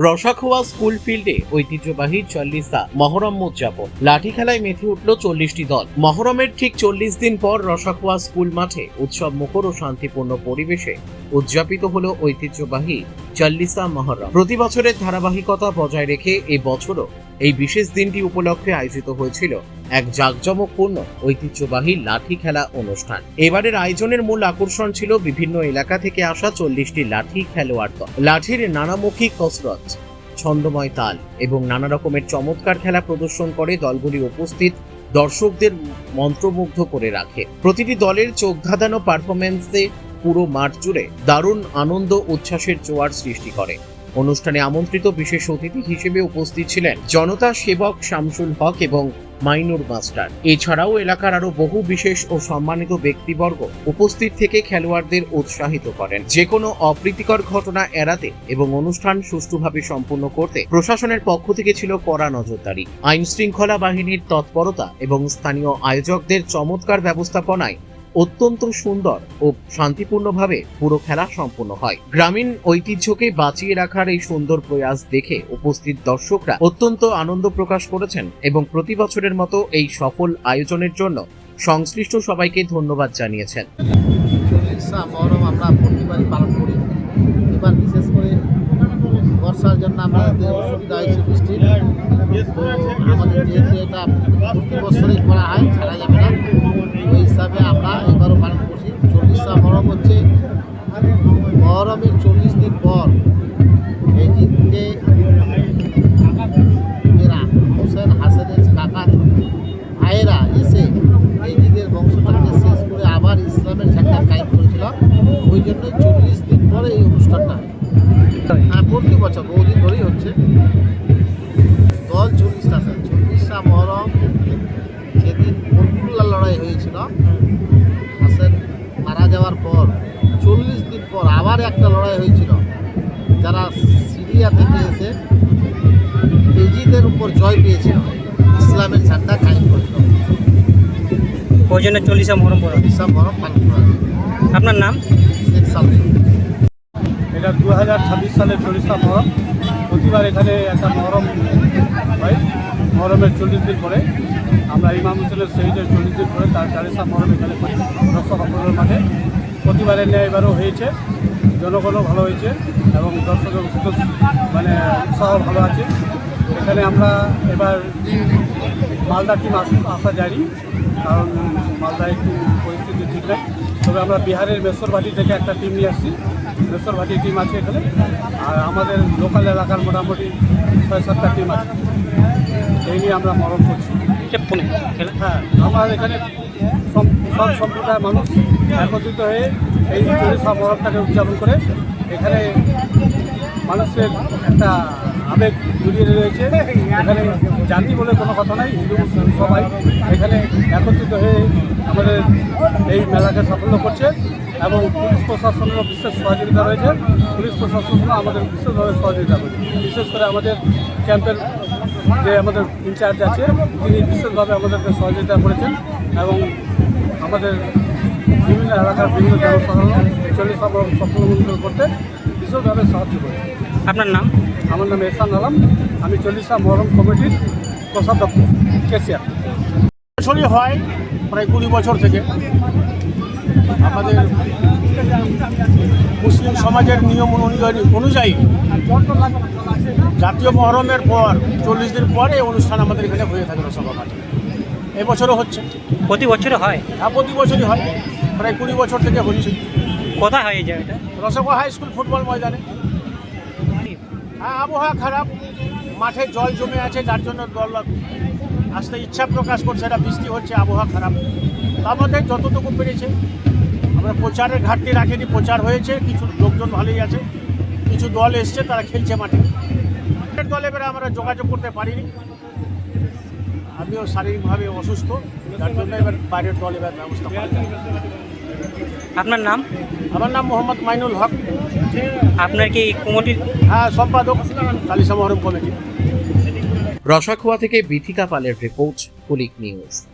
Rasakhowa school ফিল্ডে ঐতিহ্যবাহী চল্লিশা মহরম উদযাপন। লাঠি খেলায় মেতে উঠল 40টি দল। মহরমের ঠিক 40 দিন পর রসাখোয়া স্কুল মাঠে উৎসব মুখর ও শান্তিপূর্ণ পরিবেশে উদযাপিত হল ঐতিহ্যবাহী চল্লিশা মহরম। প্রতি বছরের ধারাবাহিকতা বজায় রেখে এই বছরও এই বিশেষ দিনটি উপলক্ষে আয়োজিত হয়েছিল এক জাঁকজমকপূর্ণ ঐতিহ্যবাহী লাঠি খেলা অনুষ্ঠান। এবারের আয়োজনের মূল আকর্ষণ ছিল বিভিন্ন এলাকা থেকে আসা 40টি লাঠি খেলোয়াড় দল। লাঠির নানামুখী কসরত, ছন্দময় তাল এবং নানা রকমের চমৎকার খেলা প্রদর্শন করে দলগুলি উপস্থিত দর্শকদের মন্ত্রমুগ্ধ করে রাখে। প্রতিটি দলের চোখ ধাঁধানো পারফরমেন্সে পুরো মাঠ জুড়ে দারুণ আনন্দ উচ্ছ্বাসের জোয়ার সৃষ্টি করে। অনুষ্ঠানে আমন্ত্রিত বিশেষ অতিথি হিসেবে উপস্থিত ছিলেন জনতা সেবক শামসুল হক এবং মাইনুর মাস্টার। এছাড়াও এলাকার আরো বহু বিশেষ ও সম্মানিত ব্যক্তিবর্গ উপস্থিত থেকে খেলোয়াড়দের উৎসাহিত করেন। যে কোনো অপ্রীতিকর ঘটনা এড়াতে এবং অনুষ্ঠান সুষ্ঠুভাবে সম্পূর্ণ করতে প্রশাসনের পক্ষ থেকে ছিল কড়া নজরদারি। আইন শৃঙ্খলা বাহিনীর তৎপরতা এবং স্থানীয় আয়োজকদের চমৎকার ব্যবস্থাপনায় অত্যন্ত সুন্দর ও শান্তিপূর্ণভাবে পুরো খেলা সম্পন্ন হয়। গ্রামীণ ঐতিহ্যকে বাঁচিয়ে রাখার এই সুন্দর প্রয়াস দেখে উপস্থিত দর্শকরা অত্যন্ত আনন্দ প্রকাশ করেছেন এবং প্রতি বছরের মতো এই সফল আয়োজনের জন্য সংশ্লিষ্ট সবাইকে ধন্যবাদ জানিয়েছেন। মহরম আমরা প্রতিবারই পালন করি। এবার বিশেষ করে বর্ষার জন্য আমাদের অসুবিধা হয়েছে, বৃষ্টির। তো আমাদের যেহেতু এটা প্রতি বছরই করা হয়, ছাড়া যাবে না, ওই হিসাবে আমরা এবারও পালন করছি। 40টা মহরম হচ্ছে মহরমের 40 দিন পর এই দিনকে এরা হোসেন হাসানের কাকার ভাইয়েরা এসে এই ঈদের বংশটাকে শেষ করে আবার ইসলামের ঝান্ডা কায়েম করেছিল। ওই জন্যই 40 দিন পরে এই অনুষ্ঠানটা হয়। হ্যাঁ, প্রতি বছর বহুদিন ধরেই হচ্ছে। দল 40টা আছে। 40টা মহরম যেদিন বরকুল্লা লড়াই হয়েছিল, হাসেন মারা যাওয়ার পর 40 দিন পর আবার একটা লড়াই হয়েছিল, যারা সিরিয়া থেকে এসে ইজিদের উপর জয় পেয়েছিল, ইসলামের ঝান্ডা কায়েম করেছিল। ওই জন্য 40টা মহরম পড়া। 40টা মহরম পালন করা। আপনার নাম? শেখ শামসুল। এটা 2026 সালের 40টা মহরম। প্রতিবার এখানে একটা মহরম হয়। মহরমের 40 দিন পরে আমরা ইমাম হোসেনের শহীদের 40 দিন পরে তার 40টা মহরম এখানে করি রসাখোয়ার মাঠে। প্রতিবারের ন্যায় এবারও হয়েছে, জনগণও ভালো হয়েছে এবং দর্শকের মানে উৎসাহ ভালো আছে। এখানে আমরা এবার মালদা টিম আসা যায়নি, কারণ মালদা একটু পরিস্থিতি ঠিক নেই। তবে আমরা বিহারের মেসরভাটি থেকে একটা টিম নিয়ে আসছি। মেসরভাটি টিম আছে এখানে, আর আমাদের লোকাল এলাকার মোটামুটি 6-7টা টিম আছে। এই নিয়ে আমরা মহরম করছি। হ্যাঁ, আমাদের এখানে সব সম্প্রদায়ের মানুষ একত্রিত হয়ে এই 40টা মহরমটাকে উদযাপন করে। এখানে মানুষের একটা আবেগ জড়িয়ে রয়েছে। এখানে জাতি বলে কোনো কথা নাই, হিন্দু মুসলিম সবাই এখানে একত্রিত হয়ে আমাদের এই মেলাকে সাফল্য করছে এবং পুলিশ প্রশাসনেরও বিশেষ সহযোগিতা রয়েছে। পুলিশ প্রশাসনও আমাদের বিশেষভাবে সহযোগিতা করছে। বিশেষ করে আমাদের ক্যাম্পের যে আমাদের ইনচার্জ আছে, তিনি বিশেষভাবে আমাদেরকে সহযোগিতা করেছেন এবং আমাদের বিভিন্ন এলাকার বিভিন্ন জনসাধারণ 40টা মহরম সফল করতে বিশেষভাবে সাহায্য করেছে। আপনার নাম? আমার নাম এহসান আলম। আমি 40টা মহরম কমিটির কোষাধ্যক্ষ, ক্যাশিয়ার। বছরই হয়, প্রায় 20 বছর থেকে। আমাদের মুসলিম সমাজের নিয়ম অনুযায়ী জাতীয় মহরমের পর 40 দিন পরে এই অনুষ্ঠান আমাদের এখানে হয়ে থাকে রসাখোয়া মাঠে। এবছরও হচ্ছে। প্রতি বছরে হয়? হ্যাঁ, প্রতি বছরই হয়, প্রায় 20 বছর থেকে হচ্ছে। কোথায় হয় এই জায়গাটা? রসাখোয়া হাই স্কুল ফুটবল ময়দানে। হ্যাঁ, আবহাওয়া খারাপ, মাঠে জল জমে আছে, যার জন্য দল আসতে ইচ্ছা প্রকাশ করছে না। বৃষ্টি হচ্ছে, আবহাওয়া খারাপ। তার মধ্যে যতটুকু পেরেছে আমরা প্রচারের ঘাটতি রাখিনি, প্রচার হয়েছে, কিছু লোকজন ভালোই আছে, কিছু দল এসছে, তারা খেলছে মাঠে। দল এবারে আমরা যোগাযোগ করতে পারিনি, আমিও শারীরিকভাবে অসুস্থ, যার জন্য এবার বাইরের দল এবার ব্যবস্থা করা যায়। আপনার নাম? আমার নাম মোহাম্মদ মাইনুল হক। আপনার কি কমিটির? হ্যাঁ, সম্পাদক চালিশা মহরম কমিটি। রসাখোয়া থেকে বিথিকা পালের রিপোর্ট, কুলিক নিউজ।